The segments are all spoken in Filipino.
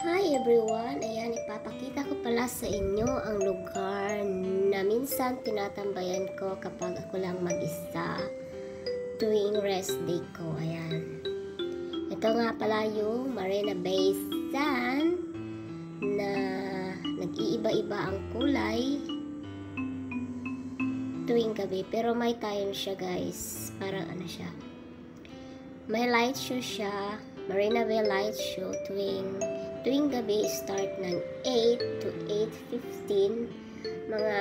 Hi everyone! Ayan, ipapakita ko pala sa inyo ang lugar na minsan tinatambayan ko kapag ako lang mag-isa tuwing rest day ko. Ayan. Ito nga pala yung Marina Bay Sand na nag-iiba-iba ang kulay tuwing gabi. Pero may time siya guys. Parang ano siya. May light show siya. Marina Bay Light Show tuwing gabi, start ng 8 to 8:15.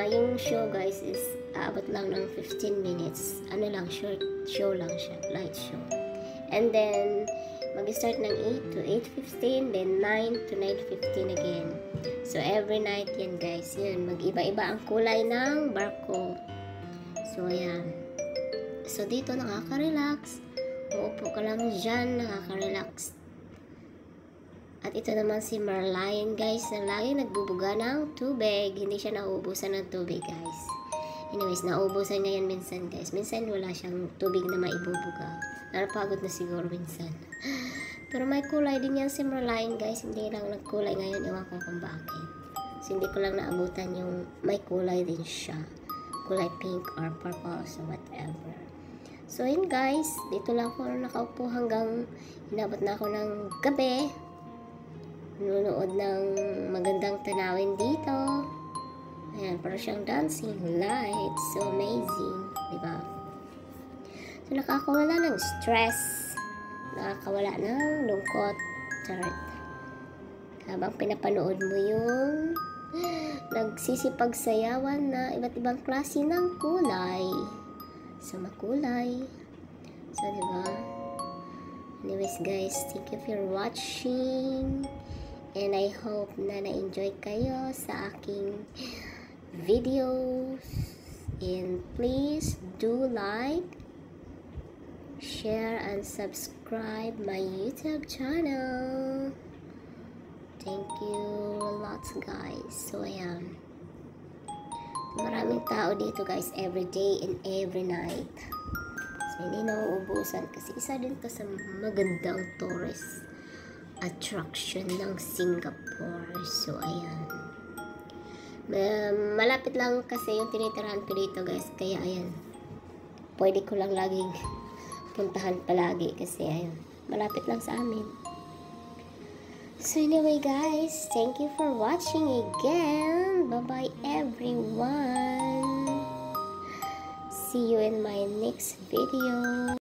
Yung show guys is aabot lang ng 15 minutes. Ano lang, short show lang siya, light show. And then mag-start ng 8 to 8:15, then 9 to 9:15 again. So every night yan guys, yun, mag-iba-iba ang kulay ng barko. So ayan. So dito nakaka-relax. Uupo ka lang dyan, nakaka-relax. At ito naman si Merlion guys, na lagi nagbubuga ng tubig. Hindi siya nauubusan ng tubig guys. Anyways, nauubusan niya yan minsan guys. Minsan wala siyang tubig na maibubuga. Napagod na siguro minsan. Pero may kulay din yan si Merlion guys. Hindi lang nagkulay ngayon. Ewan ko kung bakit. So hindi ko lang naabutan yung may kulay din siya. Kulay pink or purple so whatever. So yun guys, dito lang ako nakaupo hanggang inabot na ako ng gabi. Nunood ng magandang tanawin dito. Ayan, parang siyang dancing lights. So amazing, diba? So nakakawala ng stress. Nakakawala ng lungkot. Charot. Habang pinapanood mo yung nagsisipagsayawan na iba't ibang klase ng kulay. So makulay. So diba? Anyways guys, thank you for watching. And I hope na na-enjoy kayo sa aking videos. And please do like, share, and subscribe my YouTube channel. Thank you lots guys. So ayan. Maraming tao dito guys every day and every night. So hindi nauubusan kasi isa din to sa magandang tourist attraction ng Singapore. So ayan. Malapit lang kasi yung tinitirahan ko dito guys. Kaya ayan. Pwede ko lang laging puntahan palagi kasi ayan. Malapit lang sa amin. So anyway guys, thank you for watching again. Bye-bye everyone. See you in my next video.